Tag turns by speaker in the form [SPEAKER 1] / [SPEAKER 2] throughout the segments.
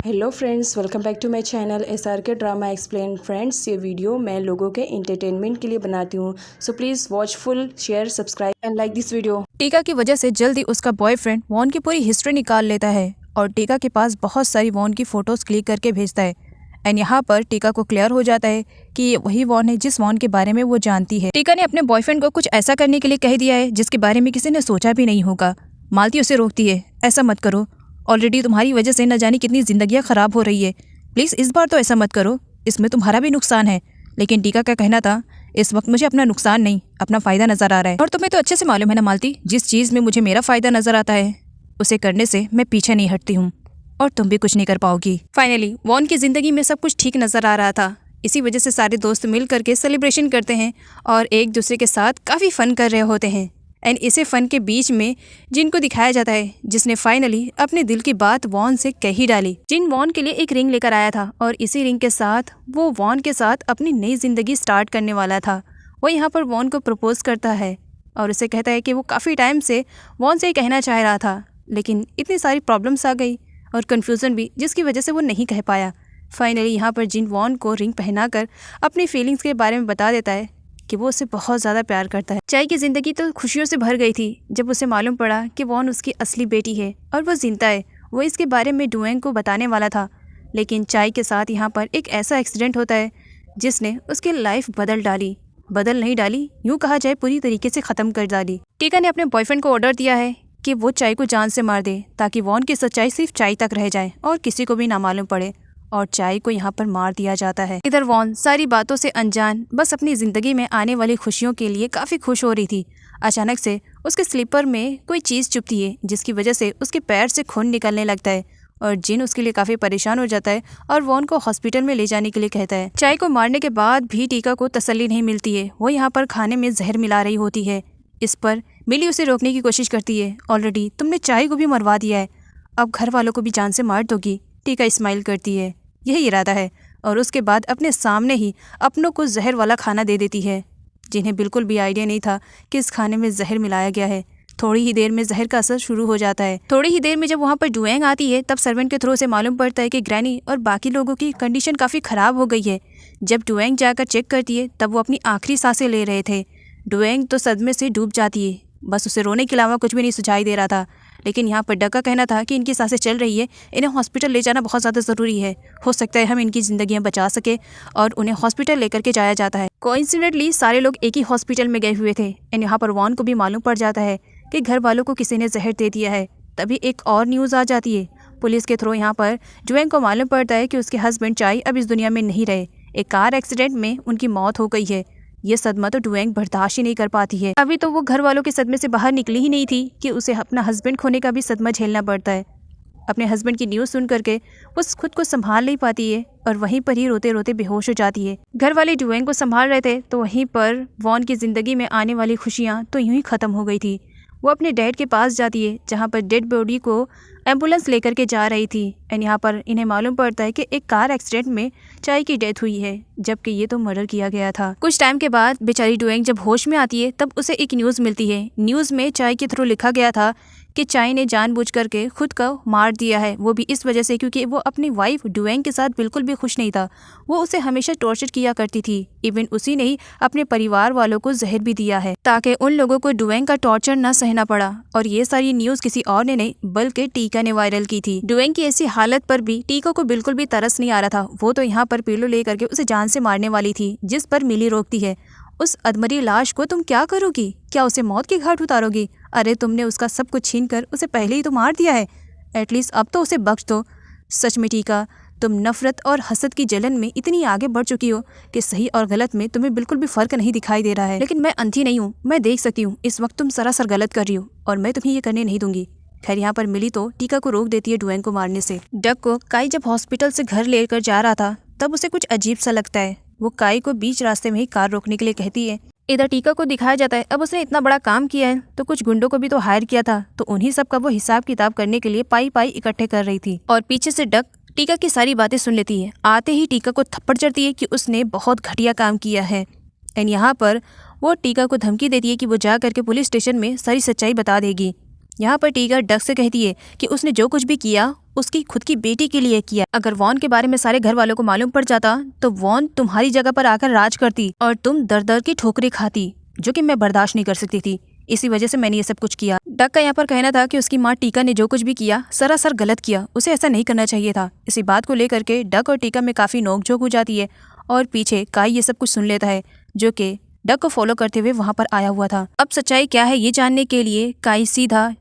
[SPEAKER 1] Hello friends, welcome back to my channel SRK drama explain. Friends, ये video मैं लोगों के एंटरटेनमेंट के लिए बनाती हूँ, so please watch full, share, subscribe and like this video.
[SPEAKER 2] टीका की वजह से जल्दी उसका बॉयफ्रेंड वॉन की पूरी हिस्ट्री निकाल लेता है और टीका के पास बहुत सारी वॉन की फ़ोटोज़ क्लिक करके भेजता है। एंड यहाँ पर टीका को क्लियर हो जाता है कि ये वही वॉन है जिस वॉन के बारे में वो जानती है। टीका ने अपने बॉयफ्रेंड को कुछ ऐसा करने के लिए कह दिया है जिसके बारे में किसी ने सोचा भी नहीं होगा। मालती उसे रोकती है, ऐसा मत करो, ऑलरेडी तुम्हारी वजह से न जाने कितनी जिंदगियां खराब हो रही है, प्लीज़ इस बार तो ऐसा मत करो, इसमें तुम्हारा भी नुकसान है। लेकिन टीका का कहना था, इस वक्त मुझे अपना नुकसान नहीं अपना फ़ायदा नज़र आ रहा है, और तुम्हें तो अच्छे से मालूम है ना मालती, जिस चीज़ में मुझे मेरा फ़ायदा नज़र आता है उसे करने से मैं पीछे नहीं हटती हूँ, और तुम भी कुछ नहीं कर पाओगी। फाइनली वॉन की ज़िंदगी में सब कुछ ठीक नज़र आ रहा था। इसी वजह से सारे दोस्त मिल करके सेलिब्रेशन करते हैं और एक दूसरे के साथ काफ़ी फ़न कर रहे होते हैं। एंड इसे फ़न के बीच में जिन को दिखाया जाता है जिसने फाइनली अपने दिल की बात वॉन से कह ही डाली। जिन वॉन के लिए एक रिंग लेकर आया था और इसी रिंग के साथ वो वॉन के साथ अपनी नई ज़िंदगी स्टार्ट करने वाला था। वो यहाँ पर वॉन को प्रपोज करता है और उसे कहता है कि वो काफ़ी टाइम से वॉन से ही कहना चाह रहा था, लेकिन इतनी सारी प्रॉब्लम्स आ गई और कन्फ्यूज़न भी, जिसकी वजह से वो नहीं कह पाया। फाइनली यहाँ पर जिन वॉन को रिंग पहनाकर अपनी फीलिंग्स के बारे में बता देता है कि वो उसे बहुत ज़्यादा प्यार करता है। चाय की ज़िंदगी तो खुशियों से भर गई थी जब उसे मालूम पड़ा कि वॉन उसकी असली बेटी है और वो जिंदा है। वो इसके बारे में डुएंग को बताने वाला था, लेकिन चाय के साथ यहाँ पर एक ऐसा एक्सीडेंट होता है जिसने उसकी लाइफ बदल नहीं डाली, यूँ कहा जाए पूरी तरीके से ख़त्म कर डाली। टीका ने अपने बॉयफ्रेंड को ऑर्डर दिया है कि वो चाय को जान से मार दे ताकि वॉन की सच्चाई सिर्फ चाय तक रह जाए और किसी को भी ना मालूम पड़े, और चाय को यहाँ पर मार दिया जाता है। इधर वॉन सारी बातों से अनजान बस अपनी ज़िंदगी में आने वाली खुशियों के लिए काफ़ी खुश हो रही थी। अचानक से उसके स्लीपर में कोई चीज़ चुभती है जिसकी वजह से उसके पैर से खून निकलने लगता है और जिन उसके लिए काफ़ी परेशान हो जाता है और वॉन को हॉस्पिटल में ले जाने के लिए कहता है। चाय को मारने के बाद भी टीका को तसल्ली नहीं मिलती है। वो यहाँ पर खाने में जहर मिला रही होती है। इस पर मिली उसे रोकने की कोशिश करती है। ऑलरेडी तुमने चाय को भी मरवा दिया है, अब घर वालों को भी जान से मार दोगी। टीका स्माइल करती है, यही इरादा है, और उसके बाद अपने सामने ही अपनों को जहर वाला खाना दे देती है, जिन्हें बिल्कुल भी आइडिया नहीं था कि इस खाने में जहर मिलाया गया है। थोड़ी ही देर में जहर का असर शुरू हो जाता है। थोड़ी ही देर में जब वहाँ पर डुएंग आती है तब सर्वेंट के थ्रू से मालूम पड़ता है कि ग्रैनी और बाकी लोगों की कंडीशन काफ़ी ख़राब हो गई है। जब डुएंग जाकर चेक करती है तब वो अपनी आखिरी सांसें ले रहे थे। डुएंग तो सदमे से डूब जाती है, बस उसे रोने के अलावा कुछ भी नहीं सुझाई दे रहा था। लेकिन यहाँ पर डक का कहना था कि इनकी सांसें चल रही है, इन्हें हॉस्पिटल ले जाना बहुत ज़्यादा ज़रूरी है, हो सकता है हम इनकी ज़िंदगियाँ बचा सके, और उन्हें हॉस्पिटल लेकर के जाया जाता है। कोइंसिडेंटली सारे लोग एक ही हॉस्पिटल में गए हुए थे एंड यहाँ पर वॉन को भी मालूम पड़ जाता है कि घर वालों को किसी ने जहर दे दिया है। तभी एक और न्यूज़ आ जाती है पुलिस के थ्रू। यहाँ पर जुएंग को मालूम पड़ता है कि उसके हस्बैंड चाय अब इस दुनिया में नहीं रहे, एक कार एक्सीडेंट में उनकी मौत हो गई है। ये सदमा तो डुएंग बर्दाश्त ही नहीं कर पाती है। अभी तो वो घर वालों के सदमे से बाहर निकली ही नहीं थी कि उसे अपना हस्बैंड खोने का भी सदमा झेलना पड़ता है। अपने हस्बैंड की न्यूज़ सुन करके वो खुद को संभाल नहीं पाती है और वहीं पर ही रोते रोते बेहोश हो जाती है। घर वाले डुएंग को संभाल रहे थे तो वहीं पर वॉन की ज़िंदगी में आने वाली खुशियाँ तो यूं ही ख़त्म हो गई थी। वो अपने डैड के पास जाती है जहाँ पर डेड बॉडी को एम्बुलेंस लेकर के जा रही थी एंड यहाँ पर इन्हें मालूम पड़ता है कि एक कार एक्सीडेंट में चाय की डेथ हुई है, जबकि ये तो मर्डर किया गया था। कुछ टाइम के बाद बेचारी डुएंग जब होश में आती है तब उसे एक न्यूज़ मिलती है। न्यूज़ में चाय के थ्रू लिखा गया था कि चाय ने जानबूझ करके खुद को मार दिया है, वो भी इस वजह से क्योंकि वो अपनी वाइफ डुएंग के साथ बिल्कुल भी खुश नहीं था। वो उसे हमेशा टॉर्चर किया करती थी, इवन उसी ने ही अपने परिवार वालों को जहर भी दिया है ताकि उन लोगों को डुएंग का टॉर्चर न सहना पड़ा। और ये सारी न्यूज़ किसी और ने नहीं बल्कि टीका ने वायरल की थी। डुएंग की ऐसी हालत पर भी टीका को बिल्कुल भी तरस नहीं आ रहा था। वो तो यहाँ पर पिलो ले करके उसे जान से मारने वाली थी, जिस पर मिली रोकती है, उस अधमरी लाश को तुम क्या करोगी, क्या उसे मौत के घाट उतारोगी? अरे तुमने उसका सब कुछ छीन कर उसे पहले ही तो मार दिया है, एटलीस्ट अब तो उसे बख्श दो। सच में टीका, तुम नफरत और हसद की जलन में इतनी आगे बढ़ चुकी हो कि सही और गलत में तुम्हें बिल्कुल भी फर्क नहीं दिखाई दे रहा है। लेकिन मैं अंधी नहीं हूँ, मैं देख सकती हूँ इस वक्त तुम सरासर गलत कर रही हो और मैं तुम्हें ये करने नहीं दूंगी। खैर यहाँ पर मिली तो टीका को रोक देती है डुएंग को मारने से। डक को काई जब हॉस्पिटल से घर लेकर जा रहा था तब उसे कुछ अजीब सा लगता है। वो काई को बीच रास्ते में ही कार रोकने के लिए कहती है। इधर टीका को दिखाया जाता है अब उसने इतना बड़ा काम किया है तो कुछ गुंडों को भी तो हायर किया था, तो उन्हीं सब का वो हिसाब किताब करने के लिए पाई इकट्ठे कर रही थी। और पीछे से डक टीका की सारी बातें सुन लेती है। आते ही टीका को थप्पड़ चढ़ती है कि उसने बहुत घटिया काम किया है एंड यहाँ पर वो टीका को धमकी देती है कि वो जा करके पुलिस स्टेशन में सारी सच्चाई बता देगी। यहाँ पर टीका डक से कहती है कि उसने जो कुछ भी किया उसकी खुद की बेटी के लिए किया। अगर वॉन के बारे में सारे घर वालों को मालूम पड़ जाता तो वॉन तुम्हारी जगह पर आकर राज करती और तुम दर दर की ठोकरें खाती, जो कि मैं बर्दाश्त नहीं कर सकती थी। इसी वजह से मैंने ये सब कुछ किया। डक का यहाँ पर कहना था कि उसकी माँ टीका ने जो कुछ भी किया सरासर गलत किया, उसे ऐसा नहीं करना चाहिए था। इसी बात को लेकर के डक और टीका में काफ़ी नोकझोंक हो जाती है और पीछे काई ये सब कुछ सुन लेता है, जो कि डक को फॉलो करते हुए वहाँ पर आया हुआ था। अब सच्चाई क्या है ये जानने के लिए काई सीधा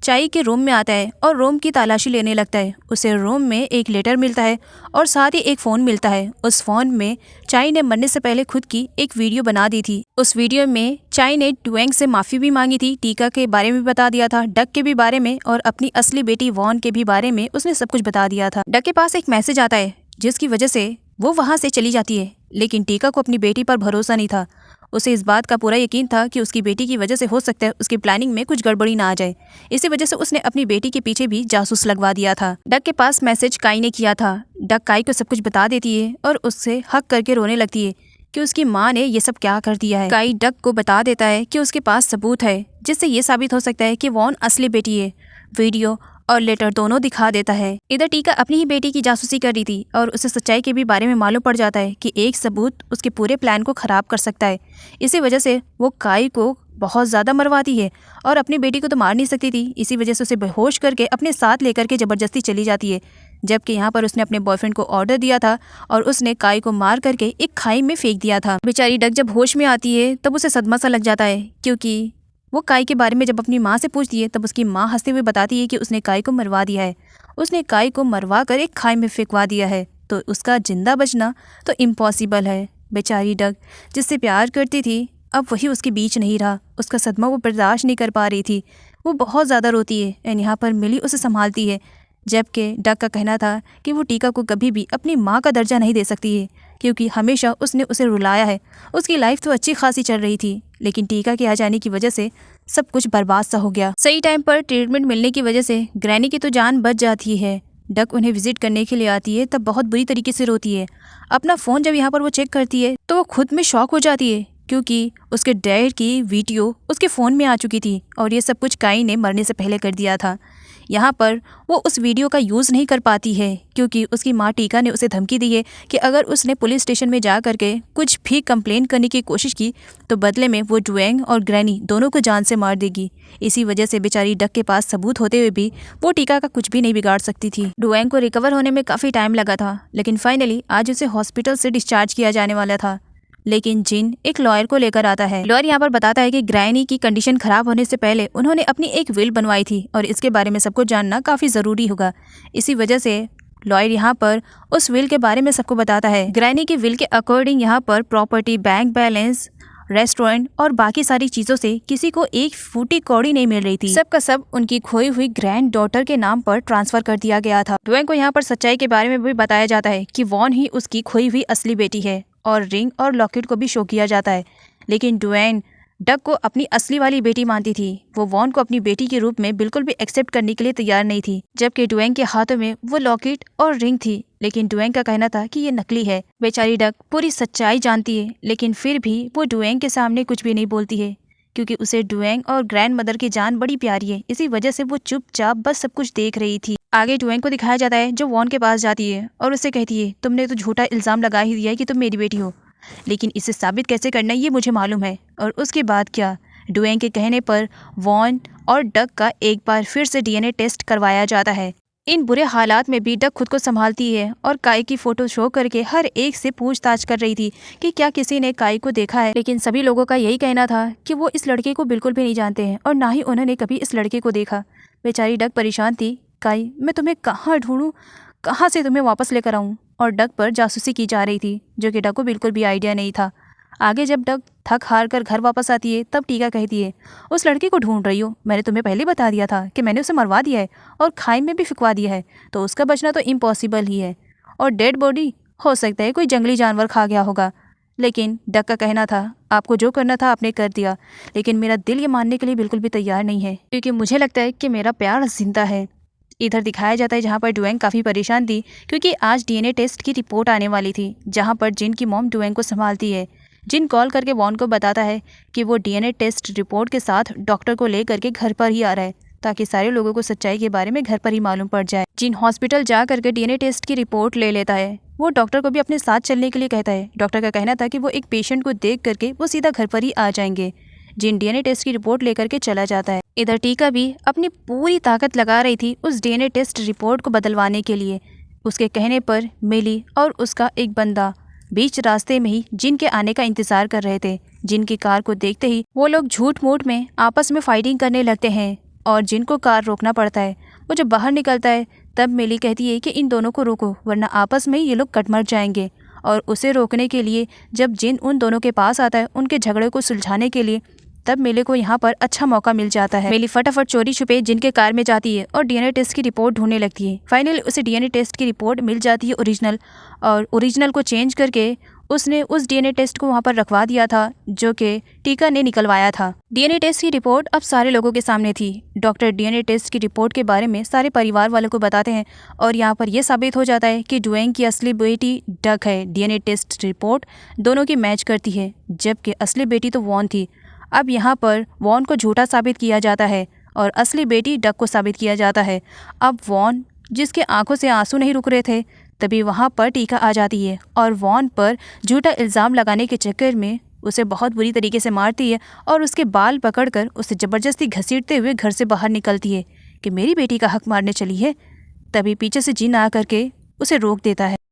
[SPEAKER 2] चाई के रूम में आता है और रूम की तलाशी लेने लगता है। उसे रूम में एक लेटर मिलता है और साथ ही एक फ़ोन मिलता है। उस फ़ोन में चाई ने मरने से पहले खुद की एक वीडियो बना दी थी। उस वीडियो में चाई ने डुएंग से माफ़ी भी मांगी थी, टीका के बारे में बता दिया था, डक के भी बारे में और अपनी असली बेटी वॉन के भी बारे में उसने सब कुछ बता दिया था। डक के पास एक मैसेज आता है जिसकी वजह से वो वहाँ से चली जाती है, लेकिन टीका को अपनी बेटी पर भरोसा नहीं था। उसे इस बात का पूरा यकीन था कि उसकी बेटी की वजह से हो सकता है उसकी प्लानिंग में कुछ गड़बड़ी ना आ जाए। इसी वजह से उसने अपनी बेटी के पीछे भी जासूस लगवा दिया था। डक के पास मैसेज काई ने किया था। डक काई को सब कुछ बता देती है और उससे हक करके रोने लगती है कि उसकी माँ ने ये सब क्या कर दिया है। काई डक को बता देता है कि उसके पास सबूत है जिससे ये साबित हो सकता है कि वॉन असली बेटी है। वीडियो और लेटर दोनों दिखा देता है। इधर टीका अपनी ही बेटी की जासूसी कर रही थी और उसे सच्चाई के भी बारे में मालूम पड़ जाता है कि एक सबूत उसके पूरे प्लान को खराब कर सकता है। इसी वजह से वो काई को बहुत ज़्यादा मरवाती है और अपनी बेटी को तो मार नहीं सकती थी, इसी वजह से उसे बेहोश करके अपने साथ लेकर के ज़बरदस्ती चली जाती है। जबकि यहाँ पर उसने अपने बॉयफ्रेंड को ऑर्डर दिया था और उसने काई को मार करके एक खाई में फेंक दिया था। बेचारी डक जब होश में आती है तब उसे सदमा सा लग जाता है, क्योंकि वो काई के बारे में जब अपनी माँ से पूछती है तब उसकी माँ हंसते हुए बताती है कि उसने काई को मरवा दिया है। उसने काई को मरवा कर एक खाई में फेंकवा दिया है, तो उसका जिंदा बचना तो इम्पॉसिबल है। बेचारी डक जिससे प्यार करती थी अब वही उसके बीच नहीं रहा। उसका सदमा वो बर्दाश्त नहीं कर पा रही थी। वो बहुत ज़्यादा रोती है एंड यहाँ पर मिली उसे संभालती है। जबकि डक का कहना था कि वो टीका को कभी भी अपनी माँ का दर्जा नहीं दे सकती है, क्योंकि हमेशा उसने उसे रुलाया है। उसकी लाइफ तो अच्छी खासी चल रही थी, लेकिन टीका के आ जाने की वजह से सब कुछ बर्बाद सा हो गया। सही टाइम पर ट्रीटमेंट मिलने की वजह से ग्रैनी की तो जान बच जाती है। डक उन्हें विजिट करने के लिए आती है तब बहुत बुरी तरीके से रोती है। अपना फ़ोन जब यहाँ पर वो चेक करती है तो वो खुद में शॉक हो जाती है, क्योंकि उसके डैड की वीडियो उसके फ़ोन में आ चुकी थी और ये सब कुछ काई ने मरने से पहले कर दिया था। यहाँ पर वो उस वीडियो का यूज़ नहीं कर पाती है, क्योंकि उसकी माँ टीका ने उसे धमकी दी है कि अगर उसने पुलिस स्टेशन में जा करके कुछ भी कंप्लेन करने की कोशिश की तो बदले में वो डुएंग और ग्रैनी दोनों को जान से मार देगी। इसी वजह से बेचारी डक के पास सबूत होते हुए भी वो टीका का कुछ भी नहीं बिगाड़ सकती थी। डुएंग को रिकवर होने में काफ़ी टाइम लगा था, लेकिन फाइनली आज उसे हॉस्पिटल से डिस्चार्ज किया जाने वाला था। लेकिन जिन एक लॉयर को लेकर आता है। लॉयर यहाँ पर बताता है कि ग्रैनी की कंडीशन खराब होने से पहले उन्होंने अपनी एक विल बनवाई थी और इसके बारे में सबको जानना काफ़ी ज़रूरी होगा। इसी वजह से लॉयर यहाँ पर उस विल के बारे में सबको बताता है। ग्रैनी की विल के अकॉर्डिंग यहाँ पर प्रॉपर्टी, बैंक बैलेंस, रेस्टोरेंट और बाकी सारी चीज़ों से किसी को एक फूटी कौड़ी नहीं मिल रही थी। सबका सब उनकी खोई हुई ग्रैंड डॉटर के नाम पर ट्रांसफर कर दिया गया था। डुएंग को यहाँ पर सच्चाई के बारे में भी बताया जाता है कि वॉन ही उसकी खोई हुई असली बेटी है और रिंग और लॉकेट को भी शो किया जाता है। लेकिन डुएंग डक को अपनी असली वाली बेटी मानती थी। वो वॉन को अपनी बेटी के रूप में बिल्कुल भी एक्सेप्ट करने के लिए तैयार नहीं थी, जबकि डुएंग के हाथों में वो लॉकेट और रिंग थी। लेकिन डुएंग का कहना था कि ये नकली है। बेचारी डक पूरी सच्चाई जानती है, लेकिन फिर भी वो डुएंग के सामने कुछ भी नहीं बोलती है, क्योंकि उसे डुएंग और ग्रैंड मदर की जान बड़ी प्यारी है। इसी वजह से वो चुपचाप बस सब कुछ देख रही थी। आगे डुएंग को दिखाया जाता है जो वॉन के पास जाती है और उससे कहती है, तुमने तो झूठा इल्ज़ाम लगा ही दिया है कि तुम मेरी बेटी हो, लेकिन इसे साबित कैसे करना है ये मुझे मालूम है। और उसके बाद क्या, डुएंग के कहने पर वॉन और डक का एक बार फिर से डीएनए टेस्ट करवाया जाता है। इन बुरे हालात में भी डक खुद को संभालती है और काई की फ़ोटो शो करके हर एक से पूछताछ कर रही थी कि क्या किसी ने काई को देखा है। लेकिन सभी लोगों का यही कहना था कि वो इस लड़के को बिल्कुल भी नहीं जानते हैं और ना ही उन्होंने कभी इस लड़के को देखा। बेचारी डक परेशान थी। काई, मैं तुम्हें कहाँ ढूंढूं, कहाँ से तुम्हें वापस लेकर आऊँ। और डक पर जासूसी की जा रही थी, जो कि डक को बिल्कुल भी आइडिया नहीं था। आगे जब डक थक हार कर घर वापस आती है तब टीका कहती है, उस लड़के को ढूंढ रही हो, मैंने तुम्हें पहले बता दिया था कि मैंने उसे मरवा दिया है और खाई में भी फिकवा दिया है, तो उसका बचना तो इम्पॉसिबल ही है। और डेड बॉडी हो सकता है कोई जंगली जानवर खा गया होगा। लेकिन डक का कहना था, आपको जो करना था आपने कर दिया, लेकिन मेरा दिल ये मानने के लिए बिल्कुल भी तैयार नहीं है, क्योंकि मुझे लगता है कि मेरा प्यार जिंदा है। इधर दिखाया जाता है जहाँ पर डुएंग काफ़ी परेशान थी, क्योंकि आज डीएनए टेस्ट की रिपोर्ट आने वाली थी, जहाँ पर जिन की मॉम डुएंग को संभालती है। जिन कॉल करके वॉन को बताता है कि वो डीएनए टेस्ट रिपोर्ट के साथ डॉक्टर को ले करके घर पर ही आ रहा है, ताकि सारे लोगों को सच्चाई के बारे में घर पर ही मालूम पड़ जाए। जिन हॉस्पिटल जा करके डीएनए टेस्ट की रिपोर्ट ले लेता है। वो डॉक्टर को भी अपने साथ चलने के लिए कहता है। डॉक्टर का कहना था कि वो एक पेशेंट को देख करके वो सीधा घर पर ही आ जाएंगे। जिन डीएनए टेस्ट की रिपोर्ट लेकर के चला जाता है। इधर टीका भी अपनी पूरी ताकत लगा रही थी उस डीएनए टेस्ट रिपोर्ट को बदलवाने के लिए। उसके कहने पर मिली और उसका एक बंदा बीच रास्ते में ही जिन के आने का इंतजार कर रहे थे। जिन की कार को देखते ही वो लोग झूठ मूठ में आपस में फाइटिंग करने लगते हैं और जिन को कार रोकना पड़ता है। वो जब बाहर निकलता है तब मिली कहती है कि इन दोनों को रोको वरना आपस में ये लोग कट मर जाएंगे। और उसे रोकने के लिए जब जिन उन दोनों के पास आता है उनके झगड़े को सुलझाने के लिए, तब मिली को यहाँ पर अच्छा मौका मिल जाता है। मिली फटाफट चोरी छुपे जिनके कार में जाती है और डीएनए टेस्ट की रिपोर्ट ढूंढने लगती है। फाइनली उसे डीएनए टेस्ट की रिपोर्ट मिल जाती है ओरिजिनल, और ओरिजिनल को चेंज करके उसने उस डीएनए टेस्ट को वहाँ पर रखवा दिया था जो कि टीका ने निकलवाया था। डीएनए टेस्ट की रिपोर्ट अब सारे लोगों के सामने थी। डॉक्टर डीएनए टेस्ट की रिपोर्ट के बारे में सारे परिवार वालों को बताते हैं और यहाँ पर यह साबित हो जाता है कि डुएंग की असली बेटी डक है। डीएनए टेस्ट रिपोर्ट दोनों की मैच करती है, जबकि असली बेटी तो वॉन थी। अब यहाँ पर वॉन को झूठा साबित किया जाता है और असली बेटी डक को साबित किया जाता है। अब वॉन जिसके आंखों से आंसू नहीं रुक रहे थे, तभी वहाँ पर टीका आ जाती है और वॉन पर झूठा इल्ज़ाम लगाने के चक्कर में उसे बहुत बुरी तरीके से मारती है और उसके बाल पकड़कर उसे ज़बरदस्ती घसीटते हुए घर से बाहर निकलती है कि मेरी बेटी का हक मारने चली है। तभी पीछे से जिन आ करके उसे रोक देता है।